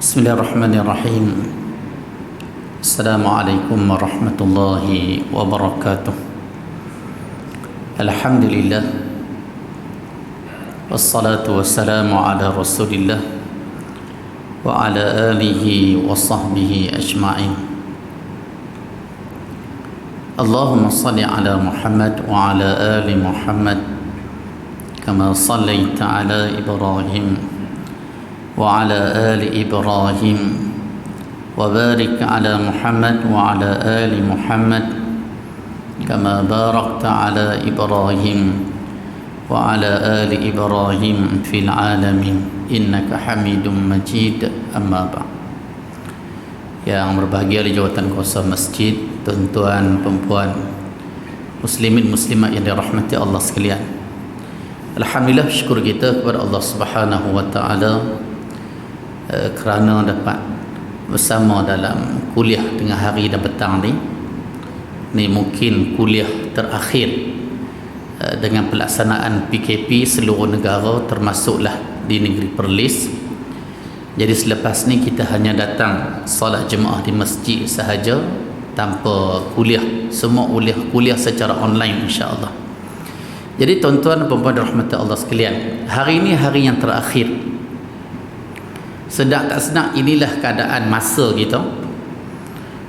Bismillahirrahmanirrahim. Assalamualaikum warahmatullahi wabarakatuh. Alhamdulillah. Wassalatu wassalamu ala Rasulillah wa ala alihi wa sahbihi ajma'in. Allahumma salli ala Muhammad wa ala ali Muhammad kama sallaita ala Ibrahim wa ala ali Ibrahim wa barik ala Muhammad wa ala ali Muhammad kama barakta ala Ibrahim wa ala ali Ibrahim fil alamin innaka Hamidum Majid. Amma ba'd. Yang berbahagia di jawatan kuasa masjid, tuan-tuan, perempuan, muslimin muslimat yang dirahmati Allah sekalian. Alhamdulillah, syukur kita kepada Allah Subhanahu wa taala kerana dapat bersama dalam kuliah tengah hari dan petang ni. Ni mungkin kuliah terakhir dengan pelaksanaan PKP seluruh negara, termasuklah di negeri Perlis. Jadi selepas ni kita hanya datang solat jemaah di masjid sahaja, tanpa kuliah. Semua kuliah secara online, insya-Allah. Jadi tuan-tuan dan puan-puan rahmat Allah sekalian, hari ini hari yang terakhir. Sedang tak sedang inilah keadaan masa kita.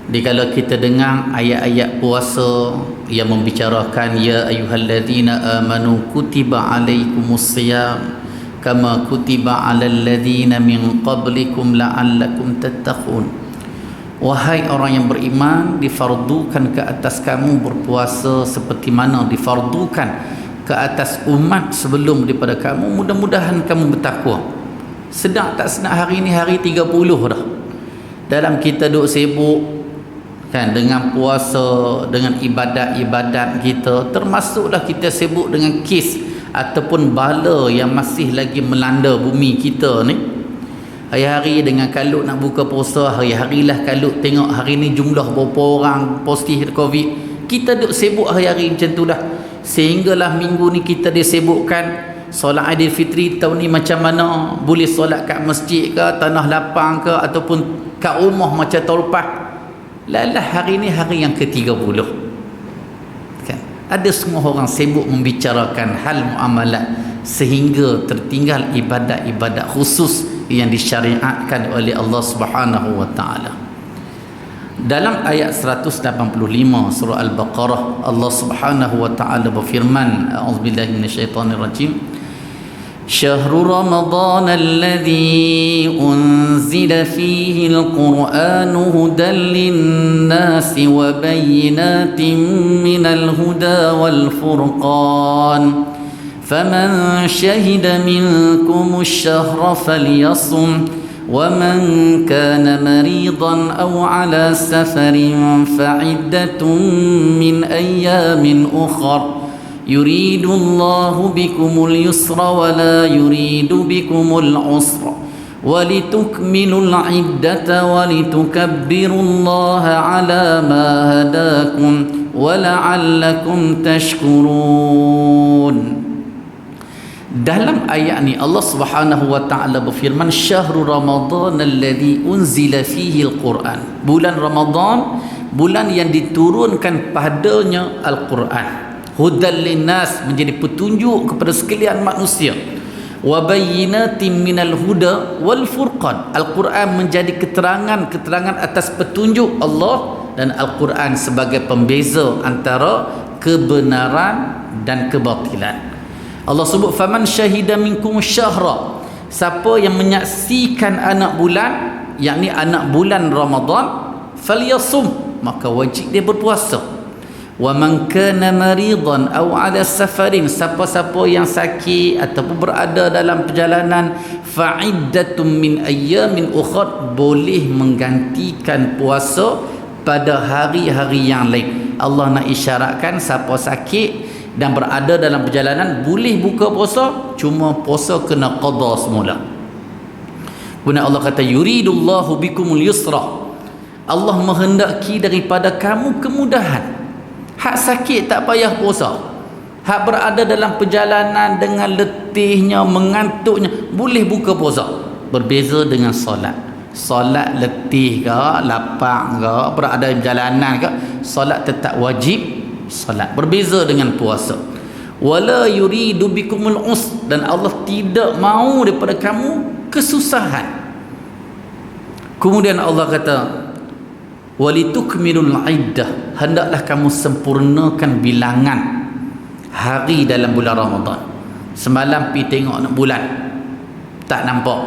Dikala kita dengar ayat-ayat puasa yang membicarakan ya ayyuhallazina amanu kutiba alaikumusiyam kama kutiba alal ladzina min qablikum la'allakum tattaqun. Wahai orang yang beriman, difardukan ke atas kamu berpuasa seperti mana difardukan ke atas umat sebelum daripada kamu, mudah-mudahan kamu bertakwa. Sedang tak sedang hari ini hari 30 dah. Dalam kita duk sibuk kan dengan puasa, dengan ibadat-ibadat kita, termasuklah kita sibuk dengan kes ataupun bala yang masih lagi melanda bumi kita ni. Hari-hari dengan kalut nak buka puasa, hari-harilah kalut tengok hari ni jumlah berapa orang positif COVID. Kita duk sibuk hari-hari macam tu dah. Sehinggalah minggu ni kita disibukkan solat Aidilfitri tahun ni macam mana, boleh solat kat masjid ke, tanah lapang ke, ataupun kat rumah macam tahun lepas. Lalah hari ni hari yang ke-30 kan? Ada semua orang sibuk membicarakan hal muamalat sehingga tertinggal ibadat-ibadat khusus yang disyariatkan oleh Allah Subhanahu wa taala. Dalam ayat 185 surah Al-Baqarah, Allah Subhanahu wa taala berfirman, a'udzubillahi minasyaitonirrajim, Syahru Ramadan alladhi unzila fihi al-Qur'anu hudan lin-nasi wa bayyinatin minal huda wal furqan faman shahida minkum ash-shahra falyasum ومن كان مريضا أو على سفر فعدة من أيام أخر يريد الله بكم اليسر ولا يريد بكم العسر ولتكملوا العدة ولتكبروا الله على ما هداكم ولعلكم تشكرون. Dalam ayat ni Allah Subhanahu wa taala berfirman, Syahrul Ramadan alladhi unzila fihi al-Quran. Bulan Ramadan, bulan yang diturunkan padanya Al-Quran. Hudan linnas, menjadi petunjuk kepada sekalian manusia. Wa bayyinatin minal huda wal furqan. Al-Quran menjadi keterangan atas petunjuk Allah, dan Al-Quran sebagai pembeza antara kebenaran dan kebatilan. Allah sebut faman syahida minkum syahra, siapa yang menyaksikan anak bulan, yakni anak bulan Ramadan, falyasum, maka wajib dia berpuasa. Wa man kana maridan aw ala safarin, siapa-siapa yang sakit ataupun berada dalam perjalanan, fa'iddatun min ayyamin ukhra, boleh menggantikan puasa pada hari-hari yang lain. Allah nak isyaratkan siapa sakit dan berada dalam perjalanan boleh buka puasa, cuma puasa kena qada semula. Kemudian Allah kata yuridullahu bikumul yusra, Allah menghendaki daripada kamu kemudahan. Hak sakit tak payah puasa, hak berada dalam perjalanan dengan letihnya, mengantuknya, boleh buka puasa. Berbeza dengan solat. solat letih ke, lapang ke, berada di jalanan ke, solat tetap wajib solat. Berbeza dengan puasa. Wala yuridu bikumul dan Allah tidak mahu daripada kamu kesusahan. Kemudian Allah kata walitukmilul iddah, hendaklah kamu sempurnakan bilangan hari dalam bulan Ramadan. Semalam pi tengok anak bulan tak nampak,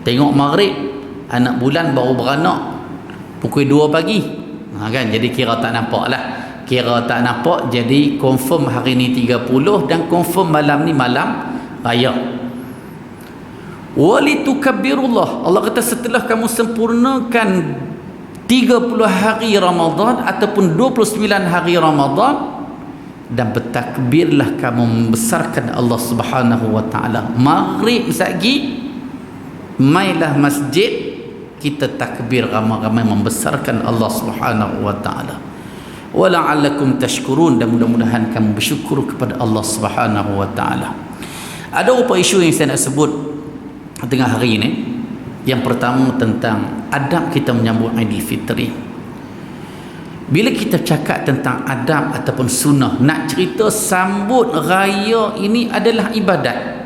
tengok maghrib anak bulan baru beranak pukul 2 pagi, kan, jadi kira tak nampak lah, kira tak nampak, jadi confirm hari ni 30 dan confirm malam ni malam raya. Walitukabbirullah, Allah kata setelah kamu sempurnakan 30 hari Ramadan ataupun 29 hari Ramadan, dan bertakbirlah kamu membesarkan Allah Subhanahu wa taala. Maghrib sagi mailah masjid, kita takbir ramai-ramai membesarkan Allah Subhanahu wa taala. Wala'allakum tashkurun, dan mudah-mudahan kamu bersyukur kepada Allah Subhanahu wa taala. Ada beberapa isu yang saya nak sebut tengah hari ini. Yang pertama tentang adab kita menyambut Aidilfitri. Bila kita cakap tentang adab ataupun sunnah, nak cerita sambut raya ini adalah ibadat.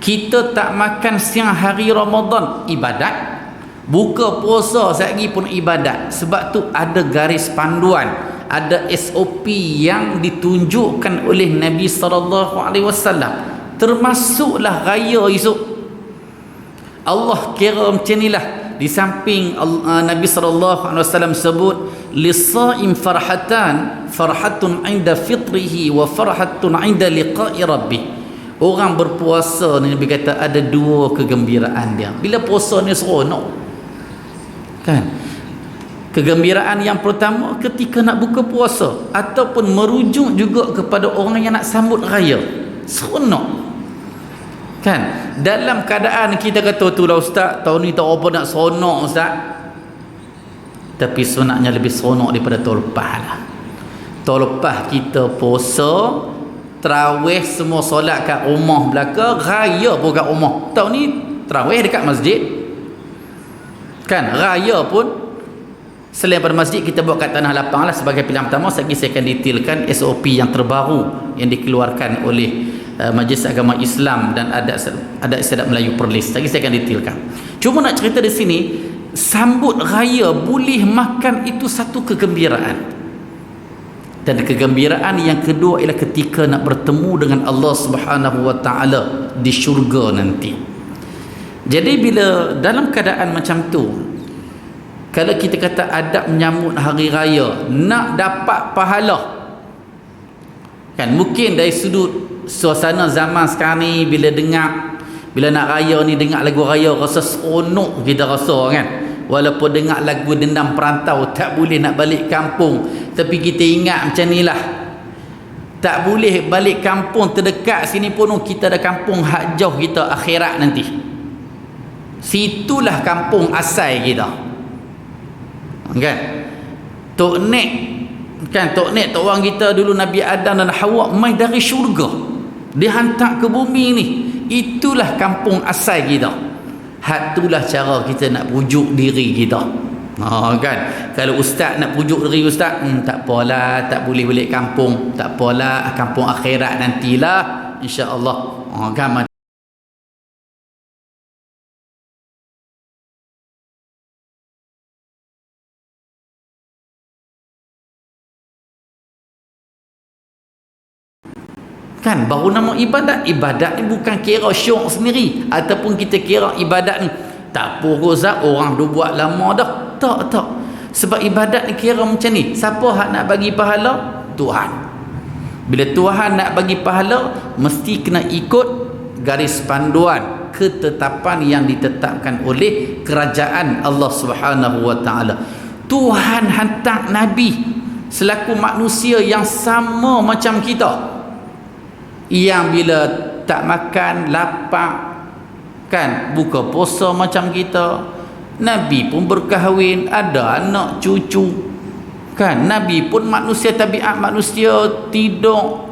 Kita tak makan siang hari Ramadan, ibadat. Buka puasa sekali pun ibadat. Sebab tu ada garis panduan, ada SOP yang ditunjukkan oleh Nabi SAW. Termasuklah raya esok. Allah kira macam inilah. Di samping Nabi SAW sebut lisaim farhatan, farhatun inda fitrihi wa farhatun inda liqa'i rabbih. Orang berpuasa ni Nabi kata ada dua kegembiraan dia. Bila puasa ni seronok, kan? Kegembiraan yang pertama ketika nak buka puasa, ataupun merujuk juga kepada orang yang nak sambut raya. Seronok, kan? Dalam keadaan kita kata tu lah ustaz, tahun ni tak apa nak seronok ustaz, tapi sunatnya lebih seronok daripada tahun lepas lah. Tahun lepas kita puasa tarawih semua solat kat rumah belaka, raya pun kat rumah. Tahun ni tarawih dekat masjid, kan? Raya pun selain pada masjid kita buat kat tanah lapang lah sebagai pilihan pertama. Saya akan detailkan SOP yang terbaru yang dikeluarkan oleh Majlis Agama Islam dan Adat Istiadat Melayu Perlis. Lagi saya akan detailkan. Cuma nak cerita di sini, sambut raya boleh makan itu satu kegembiraan. Dan kegembiraan yang kedua ialah ketika nak bertemu dengan Allah Subhanahu wa taala di syurga nanti. Jadi bila dalam keadaan macam tu, kalau kita kata adab menyambut hari raya nak dapat pahala, kan, mungkin dari sudut suasana zaman sekarang ni, bila nak raya ni dengar lagu raya rasa seronok kita rasa, kan. Walaupun dengar lagu Dendam Perantau tak boleh nak balik kampung, tapi kita ingat macam ni lah, tak boleh balik kampung terdekat sini pun kita ada kampung hak jauh kita akhirat nanti. Situlah kampung asal kita, kan. Tok Nek, kan, Tok Nek, tok orang kita dulu Nabi Adam dan Hawa mai dari syurga dihantar ke bumi ni. Itulah kampung asal kita. Hak itulah cara kita nak pujuk diri kita. Kan, kalau ustaz nak pujuk diri ustaz, tak apalah, tak boleh balik kampung, tak apalah, kampung akhirat nantilah insya-Allah. Kan, kan, baru nama ibadat. Ibadat ni bukan kira syok sendiri ataupun kita kira ibadat ni tak apa Ustaz, orang dah buat lama dah. Tak. Sebab ibadat ni kira macam ni, siapa hak nak bagi pahala? Tuhan. Bila Tuhan nak bagi pahala, mesti kena ikut garis panduan ketetapan yang ditetapkan oleh kerajaan Allah Subhanahu wa taala. Tuhan hantar nabi selaku manusia yang sama macam kita, yang bila tak makan lapar, kan, buka puasa macam kita. Nabi pun berkahwin, ada anak cucu, kan. Nabi pun manusia, tabiat manusia, tidur,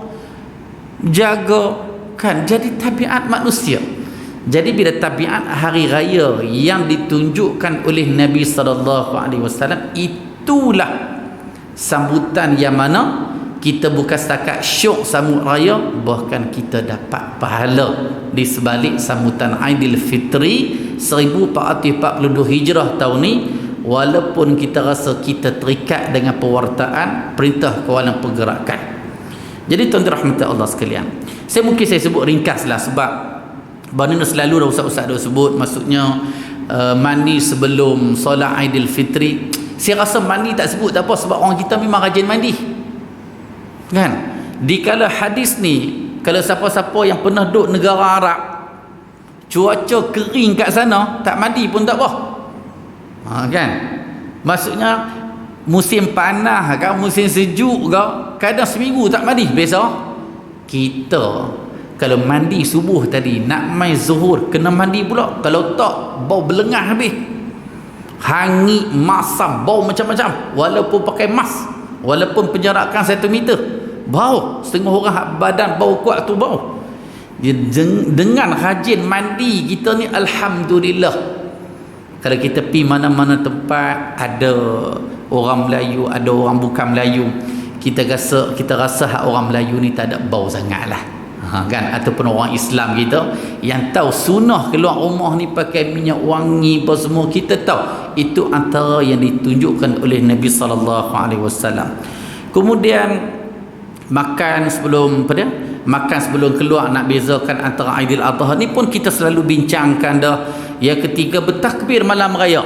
jaga, kan, jadi tabiat manusia. Jadi bila tabiat hari raya yang ditunjukkan oleh Nabi SAW, itulah sambutan yang mana kita bukan setakat syok sambut raya, bahkan kita dapat pahala di sebalik sambutan Aidilfitri 1442 Hijrah tahun ni, walaupun kita rasa kita terikat dengan pewartaan perintah kawalan pergerakan. Jadi tuan-tuan rahmati Allah sekalian, saya sebut ringkaslah sebab benda selalu dah ustaz-ustaz dah sebut, maksudnya mandi sebelum solat Aidilfitri. Saya rasa mandi tak sebut tak apa, sebab orang kita memang rajin mandi kan. Di kala hadis ni, kalau siapa-siapa yang pernah duduk negara Arab, cuaca kering kat sana, tak mandi pun tak apa, kan. Maksudnya musim panas ke musim sejuk ke, kadang seminggu tak mandi. Biasa kita kalau mandi subuh tadi nak mai zuhur kena mandi pula, kalau tak bau belengah habis, hangit, masam, bau macam-macam, walaupun pakai mask, walaupun penjarakan 1 meter, bau. Setengah orang badan bau kuat tu bau. Dengan rajin mandi kita ni, alhamdulillah, kalau kita pergi mana-mana tempat ada orang Melayu, ada orang bukan Melayu, kita rasa hak orang Melayu ni tak ada bau sangatlah, kan. Ataupun orang Islam kita yang tahu sunnah keluar rumah ni pakai minyak wangi apa semua, kita tahu itu antara yang ditunjukkan oleh Nabi SAW. Kemudian makan sebelum keluar, nak bezakan antara Aidil Adha ni pun kita selalu bincangkan dah. Yang ketiga, bertakbir malam raya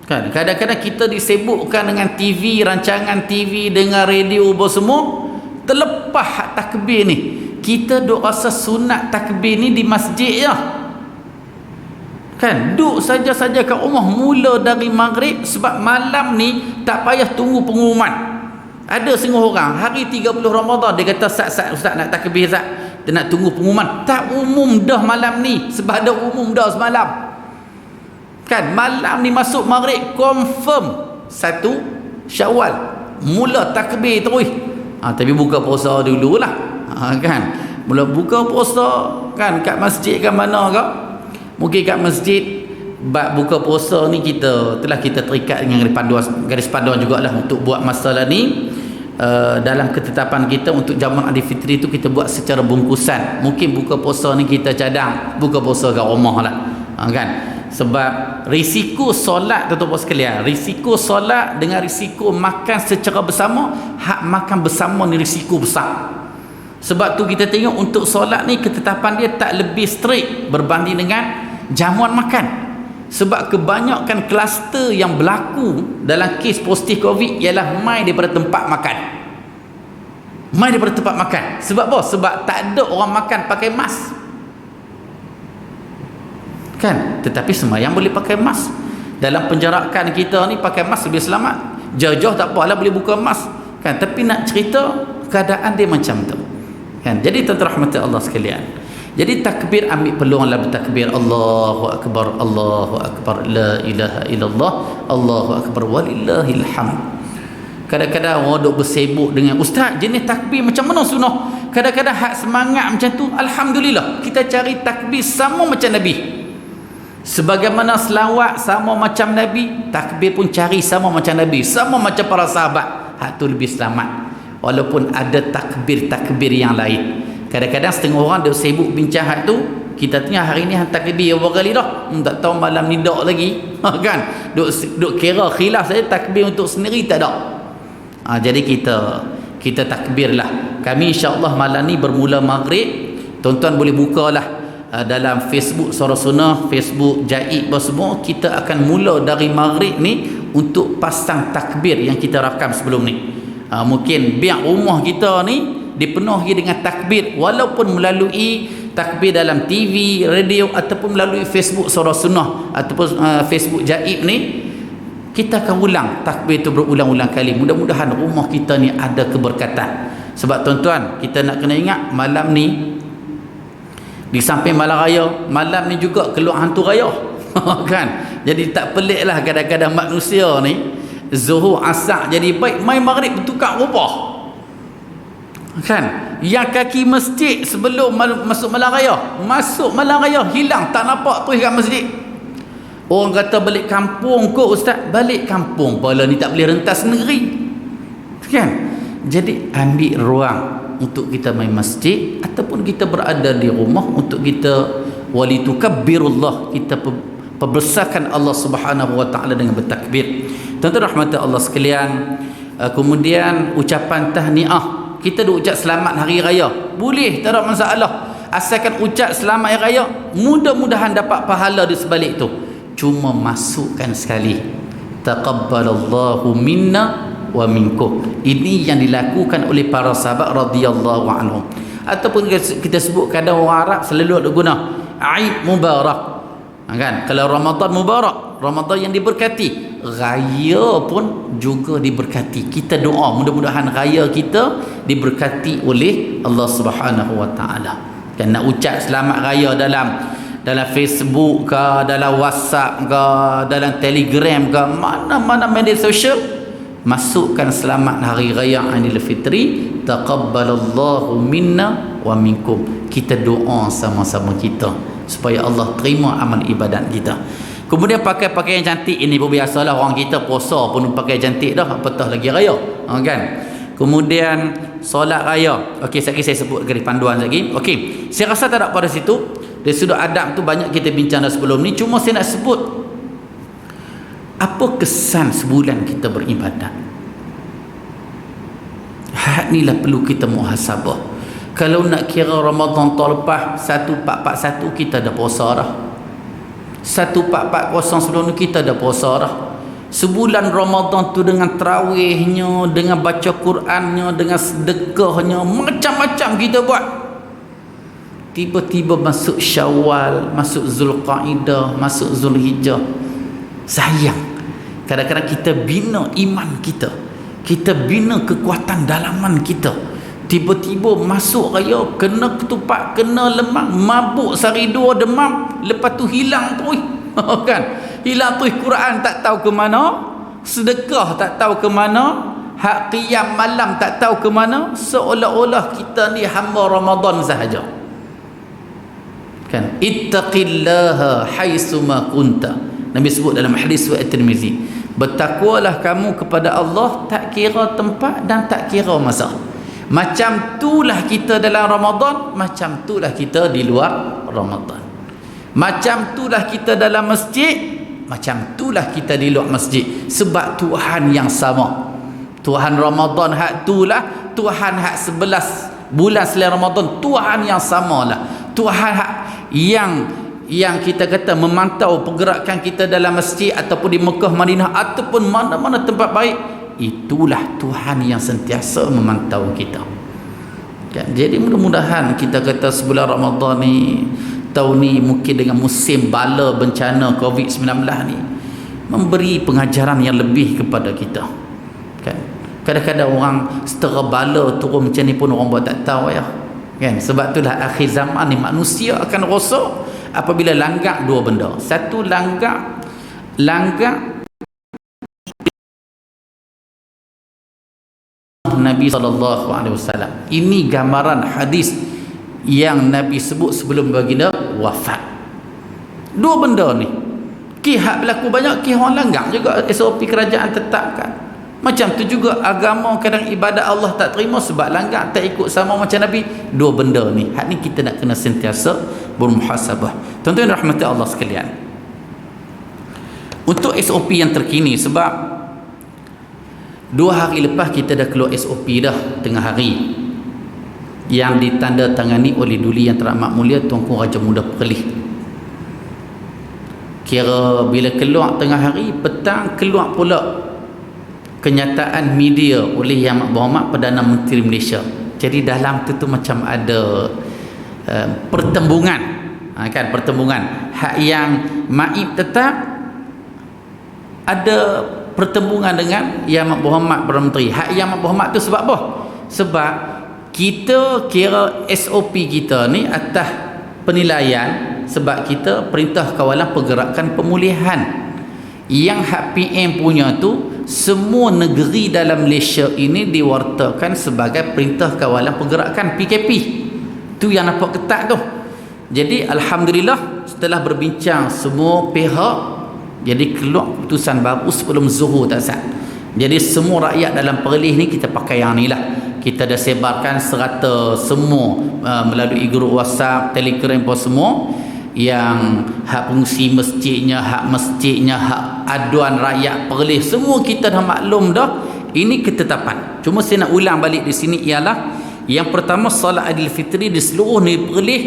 kan. Kadang-kadang kita disibukkan dengan TV, rancangan TV, dengan radio apa semua, terlepas hak takbir ni. Kita duk rasa sunat takbir ni di masjid je kan, duk saja-saja kat rumah mula dari maghrib, sebab malam ni tak payah tunggu pengumuman. Ada setengah orang hari 30 Ramadan dia kata, Ustaz nak takbir Ustaz, dia nak tunggu pengumuman. Tak umum dah malam ni, sebab ada umum dah semalam kan. Malam ni masuk maghrib confirm 1 Syawal mula takbir terus. Tapi buka puasa dululah, kan. Mula buka puasa kan kat masjid kan mana ke, mungkin kat masjid buka puasa ni kita terikat dengan garis panduan jugalah untuk buat masalah ni. Dalam ketetapan kita untuk jamuan Aidilfitri tu kita buat secara bungkusan. Mungkin buka puasa ni kita cadang buka puasa kat rumah lah, kan. Sebab risiko solat, tuan-tuan sekalian, risiko solat dengan risiko makan secara bersama, hak makan bersama ni risiko besar. Sebab tu kita tengok untuk solat ni ketetapan dia tak lebih strict berbanding dengan jamuan makan. Sebab kebanyakan kluster yang berlaku dalam kes positif COVID ialah mai daripada tempat makan. Mai daripada tempat makan. Sebab apa? Sebab tak ada orang makan pakai mask kan. Tetapi semayang boleh pakai mask. Dalam penjarakan kita ni pakai mask lebih selamat. Jauh-jauh tak apalah, boleh buka mask kan. Tapi nak cerita keadaan dia macam tu kan. Jadi tuan-tuan rahmati Allah sekalian, jadi takbir, ambil peluang lah bertakbir, Allahu Akbar, Allahu Akbar, la ilaha illallah, Allahu Akbar, walillahil hamd. Kadang-kadang orang duk bersibuk dengan, Ustaz jenis takbir macam mana sunnah? Kadang-kadang hak semangat macam tu, alhamdulillah, kita cari takbir sama macam Nabi. Sebagaimana selawat sama macam Nabi, takbir pun cari sama macam Nabi, sama macam para sahabat. Hak tu lebih selamat. Walaupun ada takbir-takbir yang lain. Kadang-kadang setengah orang dia sibuk bincang hak tu, kita tengah hari ni hantar takbir berapa kali dah, tak tahu malam ni dak lagi, kan. Duk kira khilaf saja, takbir untuk sendiri tak ada. Jadi kita takbirlah. Kami insya-Allah malam ni bermula maghrib, tuan-tuan boleh bukalah dalam Facebook Suara Sunnah, Facebook Jaid semua, kita akan mula dari maghrib ni untuk pasang takbir yang kita rakam sebelum ni. Mungkin biar rumah kita ni dipenuhi dengan takbir, walaupun melalui takbir dalam TV, radio, ataupun melalui Facebook Suara Sunnah ataupun Facebook Jaib ni, kita akan ulang takbir itu berulang-ulang kali. Mudah-mudahan rumah kita ni ada keberkatan. Sebab tuan-tuan, kita nak kena ingat malam ni, di samping malam raya, malam ni juga keluar hantu raya kan. Jadi tak peliklah kadang-kadang manusia ni zuhur asar jadi baik, mai maghrib bertukar rubah. Kan? Yang kaki masjid sebelum masuk malam raya, masuk malam raya hilang, tak nampak tu kat masjid. Orang kata balik kampung kot ustaz, balik kampung pula ni tak boleh rentas negeri. Kan? Jadi ambil ruang untuk kita main masjid ataupun kita berada di rumah untuk kita walitukabbirullah, kita perbesarkan Allah Subhanahu wa taala dengan bertakbir. Tuan-tuan rahmati Allah sekalian, kemudian ucapan tahniah, kita dah ucap selamat hari raya, boleh, tak ada masalah, asalkan ucap selamat hari raya, mudah-mudahan dapat pahala di sebalik tu. Cuma masukkan sekali taqabbalallahu minna wa minkum, ini yang dilakukan oleh para sahabat radhiyallahu anhum. Ataupun kita sebut kadang orang Arab selalu ada guna Aid Mubarak, kan? Kalau Ramadan Mubarak, Ramadan yang diberkati, raya pun juga diberkati. Kita doa mudah-mudahan raya kita diberkati oleh Allah Subhanahu wa taala. Kan nak ucap selamat raya dalam Facebook ke, dalam WhatsApp ke, dalam Telegram ke, mana-mana media sosial, masukkan selamat hari raya Aidil Fitri, taqabbalallahu minna wa minkum. Kita doa sama-sama kita supaya Allah terima amal ibadat kita. Kemudian pakai pakaian cantik, ini pun biasalah orang kita puasa pun pakai cantik dah, apatah lagi raya, kan? Kemudian solat raya. Okey, sekali saya sebut garis panduan lagi. Okey, saya rasa tak ada pada situ. Dari sudut adab tu banyak kita bincang dah sebelum ni, cuma saya nak sebut apa kesan sebulan kita beribadat. Hak ni lah perlu kita muhasabah. Kalau nak kira Ramadan tahun lepas 1441 kita dah puasa dah. 1440 sebelum ni kita dah puasa dah. Sebulan Ramadan tu dengan tarawihnya, dengan baca Qurannya, dengan sedekahnya, macam-macam kita buat. Tiba-tiba masuk Syawal, masuk Zulqaidah, masuk Zulhijjah. Sayang, kadang-kadang kita bina iman kita, kita bina kekuatan dalaman kita, tiba-tiba masuk raya kena ketupat, kena lemang, mabuk sehari dua, demam, lepas tu hilang tu kan, hilang tu Quran tak tahu ke mana, sedekah tak tahu ke mana, hak qiyam malam tak tahu ke mana, seolah-olah kita ni hamba Ramadan sahaja. Kan, ittaqillaha haitsuma kunta, Nabi sebut dalam hadis riwayat Tirmizi, bertakwalah kamu kepada Allah tak kira tempat dan tak kira masa. Macam itulah kita dalam Ramadan, macam itulah kita di luar Ramadan. Macam itulah kita dalam masjid, macam itulah kita di luar masjid. Sebab Tuhan yang sama. Tuhan Ramadan hak itulah, Tuhan hak 11 bulan selain Ramadan, Tuhan yang samalah. Tuhan hak yang kita kata memantau pergerakan kita dalam masjid ataupun di Mekah, Madinah ataupun mana-mana tempat baik, itulah Tuhan yang sentiasa memantau kita. Kan? Jadi mudah-mudahan kita kata sebulan Ramadan ni, tahun ni mungkin dengan musim bala bencana COVID-19 ni, memberi pengajaran yang lebih kepada kita. Kan? Kadang-kadang orang setera bala turun macam ni pun orang buat tak tahu ya. Kan? Sebab itulah akhir zaman ni manusia akan rosak apabila langgak dua benda. Satu, langgak Nabi SAW. Ini gambaran hadis yang Nabi sebut sebelum baginda wafat. Dua benda ni, hak berlaku banyak, orang langgak juga SOP kerajaan tetapkan. Macam tu juga agama, kadang ibadat Allah tak terima sebab langgak, tak ikut sama macam Nabi. Dua benda ni, hak ni kita nak kena sentiasa bermuhasabah. Tuan-tuan rahmati Allah sekalian, untuk SOP yang terkini, sebab 2 hari lepas kita dah keluar SOP dah tengah hari yang ditandatangani oleh Duli Yang Teramat Mulia Tuanku Raja Muda Perlis. Kira bila keluar tengah hari, petang keluar pula kenyataan media oleh Yang Amat Berhormat Perdana Menteri Malaysia. Jadi dalam tu macam ada pertembungan, kan, pertembungan. Hak yang Maib tetap ada pertembungan dengan Yang Amat Berhormat Perdana Menteri. Hak Yang Amat Berhormat tu sebab apa? Sebab kita kira SOP kita ni atas penilaian, sebab kita Perintah Kawalan Pergerakan Pemulihan. Yang hak PM punya tu semua negeri dalam Malaysia ini diwartakan sebagai Perintah Kawalan Pergerakan PKP. Tu yang nampak ketat tu. Jadi alhamdulillah setelah berbincang semua pihak, jadi keluar keputusan baru sebelum Zuhur tak sah. Jadi semua rakyat dalam Perlis ni kita pakai yang ni lah. Kita dah sebarkan serata semua melalui grup WhatsApp, Telegram pun semua, yang hak fungsi masjidnya, hak aduan rakyat Perlis, semua kita dah maklum dah. Ini ketetapan. Cuma saya nak ulang balik di sini ialah yang pertama, solat Aidilfitri di seluruh negeri Perlis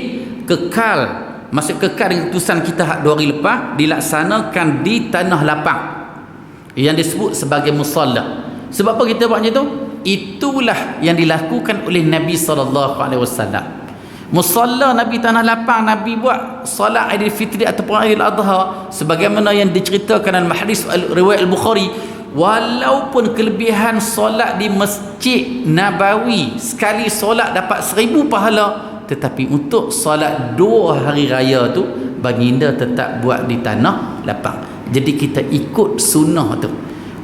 kekal, maksud kekal dengan keputusan kita hak 2 hari lepas, dilaksanakan di tanah lapang yang disebut sebagai musalla. Sebab apa kita buat macam tu? Itulah yang dilakukan oleh Nabi SAW. Musalla Nabi tanah lapang, Nabi buat solat Aidilfitri ataupun Aidil Adha sebagaimana yang diceritakan dalam hadis riwayat Al-Bukhari. Walaupun kelebihan solat di Masjid Nabawi, sekali solat dapat 1000 pahala, tetapi untuk solat 2 hari raya tu baginda tetap buat di tanah lapang. Jadi kita ikut sunnah tu.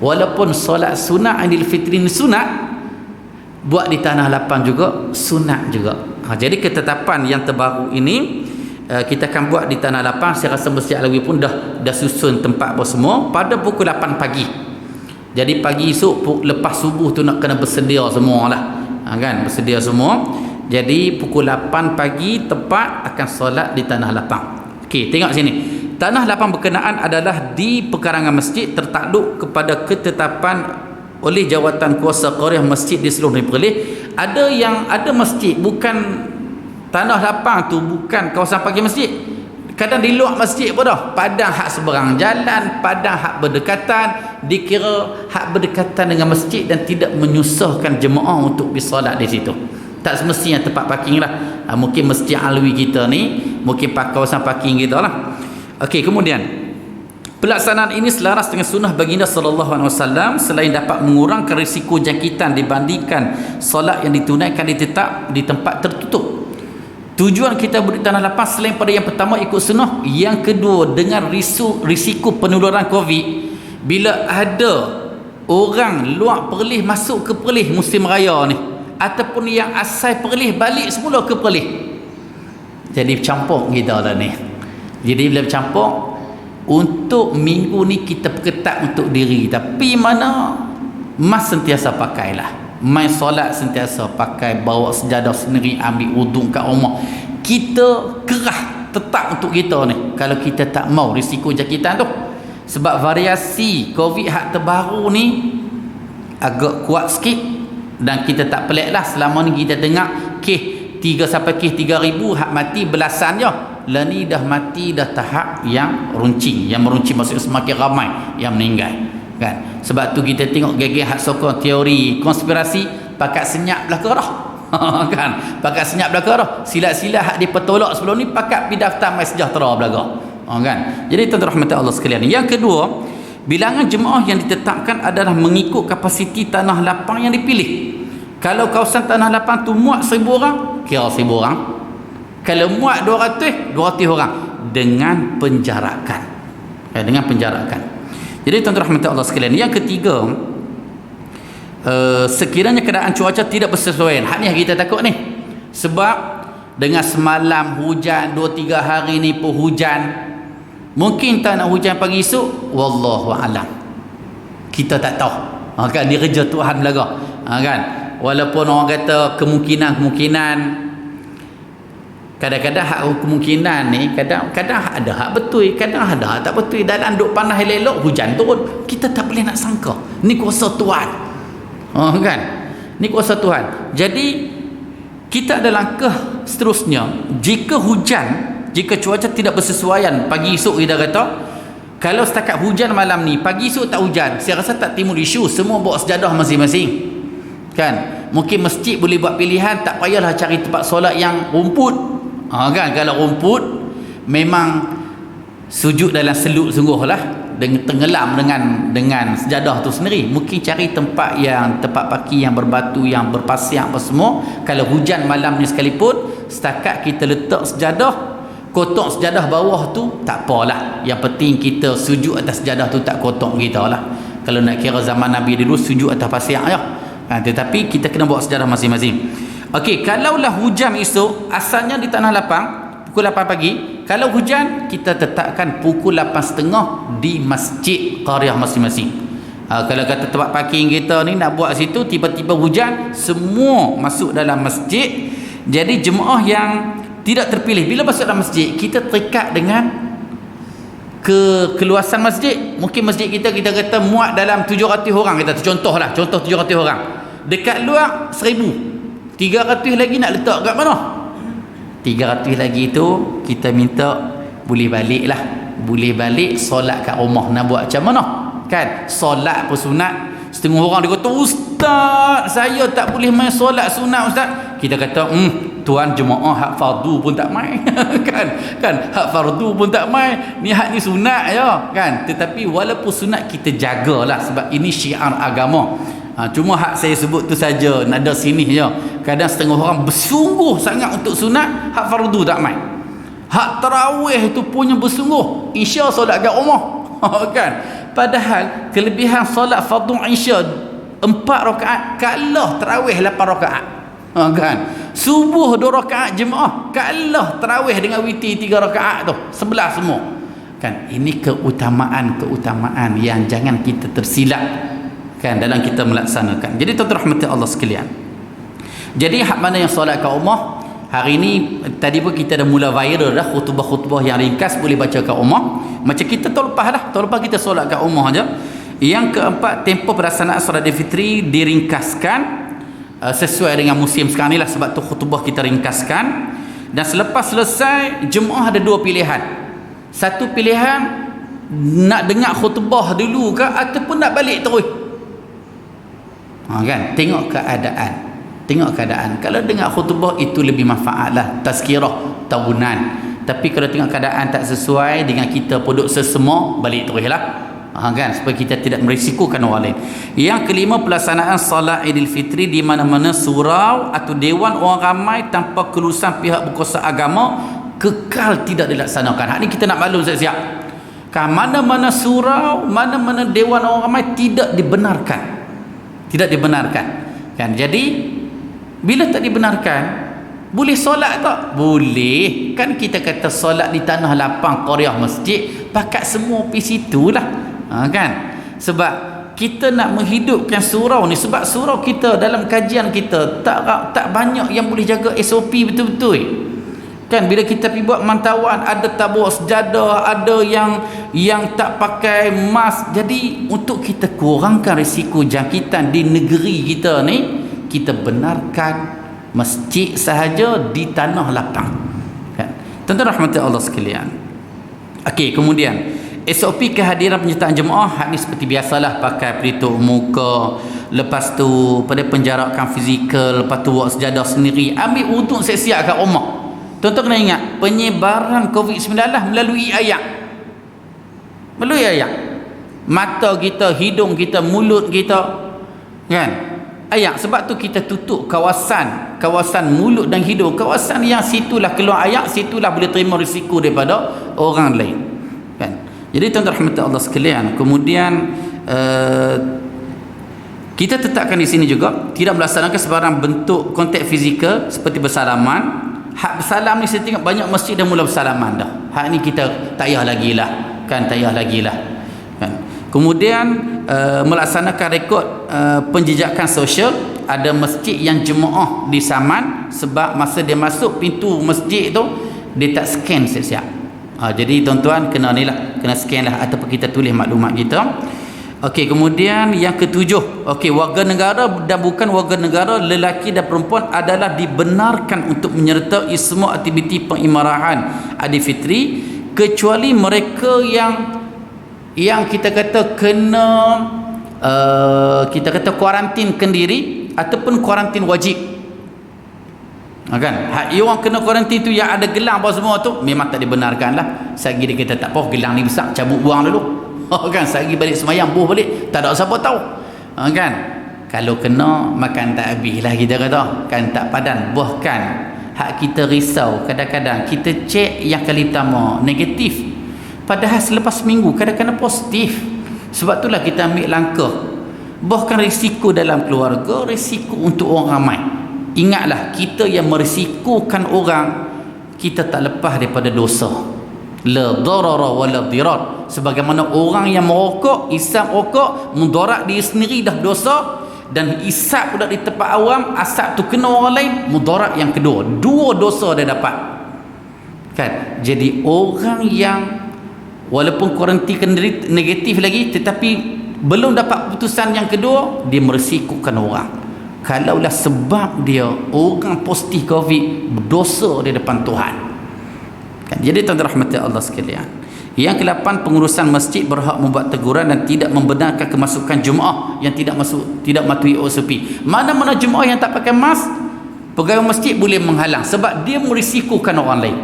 Walaupun solat sunat Aidilfitri ni sunat, buat di tanah lapang juga sunat juga. Jadi ketetapan yang terbaru ini kita akan buat di tanah lapang. Saya rasa Masjid Alawi pun dah susun tempat apa semua pada pukul 8 pagi. Jadi pagi esok lepas subuh tu nak kena bersedia semua lah, kan, bersedia semua. Jadi pukul 8 pagi tepat akan solat di tanah lapang. Okey, tengok sini. Tanah lapang berkenaan adalah di pekarangan masjid tertakluk kepada ketetapan oleh Jawatan Kuasa Qaryah Masjid di seluruh negeri Perlis. Ada masjid bukan tanah lapang tu, bukan kawasan parkir masjid. Kadang di luar masjid pun dah, padang hak seberang jalan, padang hak berdekatan, dikira hak berdekatan dengan masjid dan tidak menyusahkan jemaah untuk bersolat di situ. Tak semestinya tempat parking lah. Mungkin Masjid Alwi kita ni mungkin kawasan parking kita lah. Okey, kemudian pelaksanaan ini selaras dengan sunnah baginda sallallahu alaihi wasallam selain dapat mengurangkan risiko jangkitan dibandingkan solat yang ditunaikan di tempat tertutup. Tujuan kita beri tanah lapang selain pada yang pertama ikut sunnah, yang kedua dengan risiko penularan COVID. Bila ada orang luar Perlis masuk ke Perlis musim raya ni, ataupun yang asal Perlis balik semula ke Perlis, jadi campur kita lah ni. Jadi bila bercampur, untuk minggu ni kita perketat untuk diri, tapi mana mas sentiasa pakailah, main solat sentiasa pakai, bawa sejadah sendiri, ambil wuduk kat rumah. Kita kerah tetap untuk kita ni kalau kita tak mau risiko jangkitan tu. Sebab variasi COVID hak terbaru ni agak kuat sikit, dan kita tak pelik lah. Selama ni kita dengar kes 3 sampai kes 3,000, hak mati belasan je. Lah ni dah mati dah tahap yang runcing. Yang meruncing maksudnya semakin ramai yang meninggal, kan. Sebab tu kita tengok gagih hak sokong teori konspirasi pakat senyap belaka dah. Kan, pakat senyap belaka dah. Sila-sila hak dipetolak sebelum ni pakat pi daftar Mai Sejahtera belaka. Kan. Jadi tuan-tuan rahmati Allah sekalian. Yang kedua, bilangan jemaah yang ditetapkan adalah mengikut kapasiti tanah lapang yang dipilih. Kalau kawasan tanah lapang tu muat 1,000 orang, kira 1,000 orang. Kalau muat 200 orang dengan penjarakan. Dengan penjarakan. Jadi tuan-tuan rahmati Allah sekalian. Yang ketiga, sekiranya keadaan cuaca tidak bersesuaian. Hak ni yang kita takut ni. Sebab dengan semalam hujan, 2-3 hari ni pun hujan. Mungkin tak nak hujan pagi esok, wallahu alam. Kita tak tahu. Kan dia kerja Tuhan belaka. Kan? Walaupun orang kata kemungkinan kadang-kadang hak kemungkinan ni kadang-kadang ada hak betul, kadang ada hak tak betul. Dalam duk panas elok hujan turun, kita tak boleh nak sangka. Ni kuasa Tuhan. Kan? Ni kuasa Tuhan. Jadi kita ada langkah seterusnya. Jika cuaca tidak bersesuaian, pagi esok kita kata, kalau setakat hujan malam ni, pagi esok tak hujan, saya rasa tak timbul isu, semua bawa sejadah masing-masing. Kan? Mungkin masjid boleh buat pilihan, tak payahlah cari tempat solat yang rumput. Kan, kalau rumput memang sujud dalam selut sungguhlah, dengan tenggelam dengan sejadah tu sendiri. Mungkin cari tempat parkir yang berbatu, yang berpasir apa semua. Kalau hujan malam ni sekalipun, setakat kita letak sejadah, kotak sejadah bawah tu tak apalah. Yang penting kita sujud atas sejadah tu tak kotak kita lah. Kalau nak kira zaman Nabi dulu sujud atas pasir je. Tetapi kita kena buat sejarah masing-masing. Okey, kalaulah hujan esok, asalnya di tanah lapang pukul 8 pagi. Kalau hujan, kita tetapkan pukul 8.30 di masjid qaryah masing-masing. Kalau kata tempat parking kita ni nak buat situ, tiba-tiba hujan, semua masuk dalam masjid. Jadi jemaah yang tidak terpilih, bila masuk dalam masjid, kita terikat dengan keluasan masjid. Mungkin masjid kita kata muat dalam 700 orang, kita contoh 700 orang. Dekat luar 1,000. 300 lagi nak letak kat mana? 300 lagi tu kita minta boleh balik lah. Boleh balik solat kat rumah. Nak buat macam mana? Kan? Solat pun sunat. Setengah orang dia kata, "Ustaz, saya tak boleh main solat sunat, Ustaz." Kita kata, tuan jemaah hak fardu pun tak main." kan hak fardu pun tak main, ni hak ni sunat je kan. Tetapi walaupun sunat kita jagalah, sebab ini syiar agama. Cuma hak saya sebut tu saja, nada sini je. Kadang setengah orang bersungguh sangat untuk sunat, hak fardu tak main. Hak tarawih tu punya bersungguh, Isya solat kat rumah. Kan? Padahal kelebihan solat fardu Isya 4 rakaat, kalah tarawih 8 rakaat. Kan? Subuh 2 rakaat jemaah, kalah tarawih dengan witir 3 rakaat tu, sebelah semua. Kan? Ini keutamaan yang jangan kita tersilap kan dalam kita melaksanakan. Jadi tuan-tuan rahmati Allah sekalian. Jadi hak mana yang solat kat rumah, hari ni tadi pun kita dah mula viral dah khutbah-khutbah yang ringkas boleh baca kat rumah. Macam kita tahun lepas kita solat kat rumah aja. Yang keempat, tempoh pelaksanaan solat Aidilfitri diringkaskan sesuai dengan musim sekarang ni lah, sebab tu khutbah kita ringkaskan. Dan selepas selesai, jemaah ada 2 pilihan. Satu pilihan nak dengar khutbah dulu ke ataupun nak balik terus. Kan? Tengok keadaan. Kalau dengar khutbah itu lebih manfaat lah, tazkirah tahunan. Tapi kalau tengok keadaan tak sesuai dengan kita pondok sesama, balik terus lah. Kan? Supaya kita tidak merisikokan orang lain. Yang kelima, pelaksanaan solat Aidilfitri di mana-mana surau atau dewan orang ramai tanpa kelulusan pihak berkuasa agama kekal tidak dilaksanakan. Hak ni kita nak maklum siap-siap. Kan mana-mana surau, mana-mana dewan orang ramai tidak dibenarkan. Kan? Jadi bila tak dibenarkan, boleh solat tak? Boleh. Kan kita kata solat di tanah lapang qaryah masjid, pakat semua pergi situlah. Kan? Sebab kita nak menghidupkan surau ni, sebab surau kita dalam kajian kita tak banyak yang boleh jaga SOP betul-betul. Kan bila kita pergi buat mantauan, ada tak bawa sejadah, ada yang tak pakai mask. Jadi untuk kita kurangkan risiko jangkitan di negeri kita ni, kita benarkan masjid sahaja di tanah lapang. Kan? Tuan-tuan rahmati Allah sekalian. Okey, kemudian SOP kehadiran penyertaan jemaah, hak ni seperti biasalah, pakai pelitup muka, lepas tu pada penjarakan fizikal, lepas tu buat sejadah sendiri, ambil wuduk siap-siap kat rumah. Tuan-tuan kena ingat, penyebaran COVID-19 melalui ayak. Mata kita, hidung kita, mulut kita. Kan? Ayak. Sebab tu kita tutup kawasan mulut dan hidung. Kawasan yang situlah keluar ayak, situlah boleh terima risiko daripada orang lain. Kan? Jadi tuan-tuan rahmati Allah sekalian. Kemudian kita tetapkan di sini juga tidak melaksanakan sebarang bentuk kontak fizikal seperti bersalaman. Hak bersalam ni saya tengok banyak masjid dah mula bersalaman dah. Hak ni kita tak payah lagi lah. Kan? Kemudian melaksanakan rekod penjejakan sosial. Ada masjid yang jemaah disaman sebab masa dia masuk pintu masjid tu, dia tak scan siap-siap. Jadi tuan-tuan kena scan lah, ataupun kita tulis maklumat kita. Okey, kemudian yang ketujuh, warga negara dan bukan warga negara, lelaki dan perempuan adalah dibenarkan untuk menyertai semua aktiviti pengimarahan Aidilfitri, kecuali mereka yang kita kata kena kuarantin kendiri ataupun kuarantin wajib. Kan? Orang kena kuarantin tu yang ada gelang apa semua tu memang tak dibenarkan lah. Selagi dia kata tak apa, gelang ni besar, cabut buang dulu. Kan? Selagi balik semayang, buh balik, tak ada siapa tahu. Kan? Kalau kena, makan tak habis lah kita kata. Kan? Tak padan. Bahkan hak kita risau, kadang-kadang kita cek yang kali pertama negatif, padahal selepas seminggu kadang-kadang positif. Sebab itulah kita ambil langkah. Bahkan risiko dalam keluarga, risiko untuk orang ramai. Ingatlah, kita yang merisikokan orang, kita tak lepas daripada dosa. La darara wa la dirar. Sebagaimana orang yang merokok, isap rokok, mudarat diri sendiri dah dosa, dan isap pula di tempat awam, asap tu kena orang lain, mudarat yang kedua. Dua dosa dia dapat. Kan? Jadi orang yang walaupun kuarantin negatif lagi, tetapi belum dapat keputusan yang kedua, dia merisikokan orang. Kalaulah sebab dia orang positif COVID, berdosa di depan Tuhan. Kan? Jadi tuan-tuan rahmati Allah sekalian, yang ke-8, pengurusan masjid berhak membuat teguran dan tidak membenarkan kemasukan jemaah yang tidak mematuhi SOP. Mana-mana jemaah yang tak pakai mask, pegawai masjid boleh menghalang sebab dia merisikokan orang lain.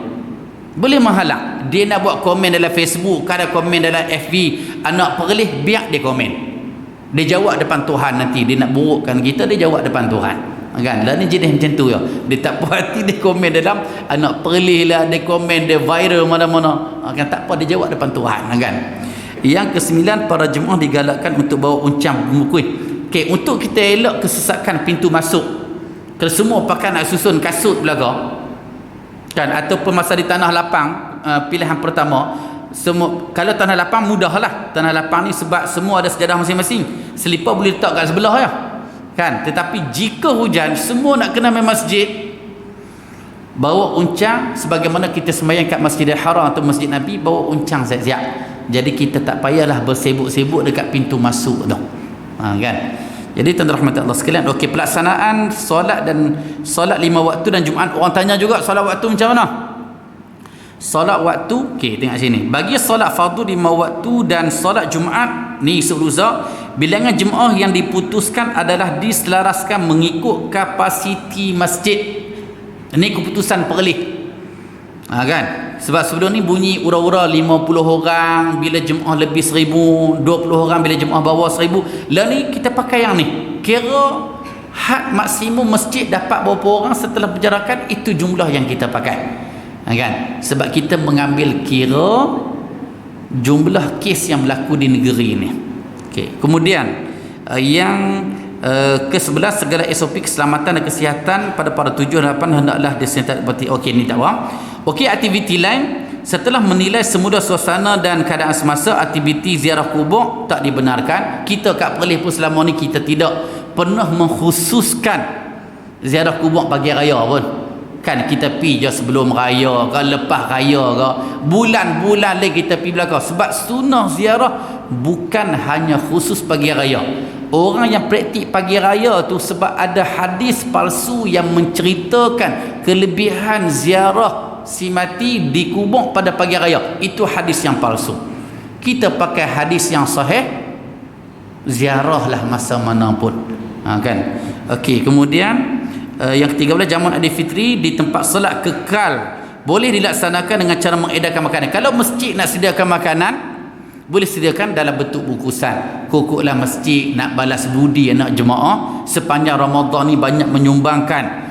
Boleh menghalang. Dia nak buat komen dalam Facebook, ada komen dalam FB, anak perlih, biar dia komen. Dia jawab depan Tuhan nanti. Dia nak burukkan kita, dia jawab depan Tuhan. Kan? Lah ni jenis macam tu ya. Dia tak puas hati, dia komen dalam anak perlih lah, dia komen, dia viral mana-mana. Kan? Tak apa, dia jawab depan Tuhan. Kan? Yang ke-9, para jemaah digalakkan untuk bawa uncang memukul. Okay, untuk kita elak kesesakan pintu masuk. Kalau semua pakai nak susun kasut belakang, kan, ataupun masa di tanah lapang, pilihan pertama, semua. Kalau tanah lapang mudahlah. Tanah lapang ni sebab semua ada sejadah masing-masing. Selipar boleh letak kat sebelah ya. Kan? Tetapi jika hujan, semua nak kena main masjid, bawa uncang sebagaimana kita sembahyang kat Masjidil Haram atau Masjid Nabi, bawa uncang siap-siap. Jadi kita tak payahlah bersibuk-sibuk dekat pintu masuk tu. Kan? Jadi tuan-tuan rahmat Allah sekalian, okey, pelaksanaan solat dan solat 5 waktu dan Jumaat. Orang tanya juga solat waktu macam mana? Solat waktu, okey, tengok sini. Bagi solat fardu 5 waktu dan solat Jumaat ni seluruh bilangan jemaah yang diputuskan adalah diselaraskan mengikut kapasiti masjid. Ini keputusan perlih. Kan? Sebab sebelum ni bunyi ura-ura 50 orang bila jemaah lebih 1000, 20 orang bila jemaah bawah 1000. Lah ni kita pakai yang ni. Kira had maksimum masjid dapat berapa orang setelah penjarakan, itu jumlah yang kita pakai. Kan? Sebab kita mengambil kira jumlah kes yang berlaku di negeri ini. Okay. Kemudian yang ke-11, segala SOP keselamatan dan kesihatan pada tujuan harapan hendaklah disertai. Okey, ni tak apa. Okey, aktiviti lain setelah menilai semula suasana dan keadaan semasa, aktiviti ziarah kubur tak dibenarkan. Kita kat Perlis pun selama ni kita tidak pernah mengkhususkan ziarah kubur pagi raya pun. Kan kita pergi je sebelum raya ke, lepas raya ke, bulan-bulan lagi kita pergi belakang. Sebab sunnah ziarah bukan hanya khusus pagi raya. Orang yang praktik pagi raya tu sebab ada hadis palsu yang menceritakan kelebihan ziarah si mati di kubur pada pagi raya. Itu hadis yang palsu. Kita pakai hadis yang sahih, ziarahlah masa mana pun. Kan? Okey, kemudian yang ke-13, jamuan Aidilfitri di tempat solat kekal boleh dilaksanakan dengan cara mengedarkan makanan. Kalau masjid nak sediakan makanan, boleh sediakan dalam bentuk bungkusan. Kokoklah masjid nak balas budi anak jemaah sepanjang Ramadan ni banyak menyumbangkan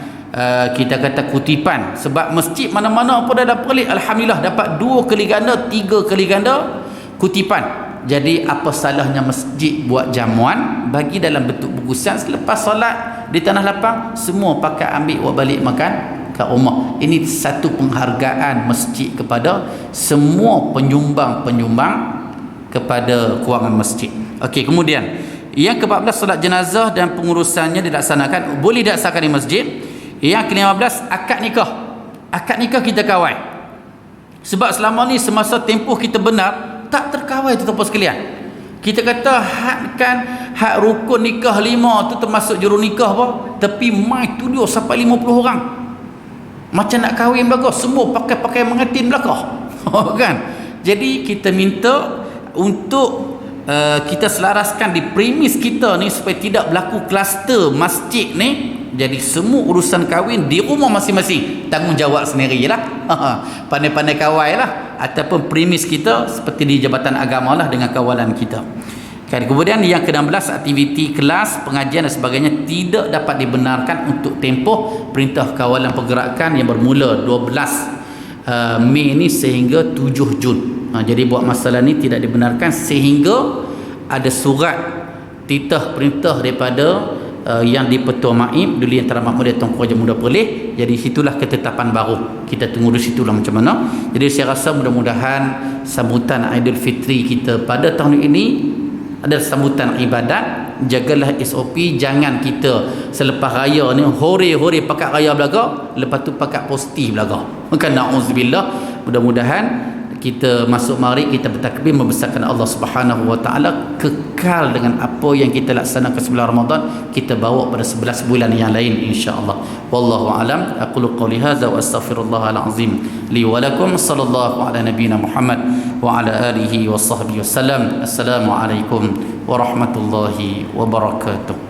kita kata kutipan. Sebab masjid mana-mana pun dalam Perlis, alhamdulillah dapat 2 kali ganda, 3 kali ganda kutipan. Jadi apa salahnya masjid buat jamuan bagi dalam bentuk bungkusan, selepas solat di tanah lapang semua pakai ambil buat balik makan kat rumah. Ini satu penghargaan masjid kepada semua penyumbang-penyumbang kepada kewangan masjid. Okey, kemudian yang ke-14, solat jenazah dan pengurusannya dilaksanakan, boleh dilaksanakan di masjid. Yang ke-15, akad nikah. Akad nikah kita kawal. Sebab selama ni semasa tempoh kita benar tak terkawal tuan-tuan sekalian. Kita kata hak rukun nikah 5 tu termasuk juru nikah apa, tapi mai tu dia sampai 50 orang. Macam nak kahwin belakang, semua pakai mengatin belakang. Kan? Jadi kita minta untuk kita selaraskan di premis kita ni supaya tidak berlaku kluster masjid ni. Jadi semua urusan kahwin di rumah masing-masing, tanggungjawab sendiri lah. Pandai-pandai kawal lah, ataupun premis kita seperti di Jabatan Agama lah dengan kawalan kita. Kan? Kemudian yang ke-16, aktiviti kelas, pengajian dan sebagainya tidak dapat dibenarkan untuk tempoh perintah kawalan pergerakan yang bermula 12 Mei ni sehingga 7 Jun. Jadi buat masalah ni tidak dibenarkan sehingga ada surat titah perintah daripada yang di Petua Maib dulu yang Tuan Mahmud Tuan Raja Muda Perlis. Jadi situlah ketetapan baru, kita tunggu di situlah macam mana. Jadi saya rasa mudah-mudahan sambutan Aidilfitri kita pada tahun ini adalah sambutan ibadat. Jagalah SOP, jangan kita selepas raya ni hore-hore pakat raya belaka, lepas tu pakat posti belaka. Maka na'udzubillah, mudah-mudahan kita masuk mari kita bertakbir membesarkan Allah Subhanahu wa taala, kekal dengan apa yang kita laksanakan sebelum Ramadan kita bawa pada 11 bulan yang lain insya-Allah. Wallahu alam. Aqulu qouli hadza wa astaghfirullahal azim li wa lakum. Sallallahu ala nabiyyina Muhammad wa ala alihi wa sahbihi wasallam. Assalamu alaikum warahmatullahi wabarakatuh.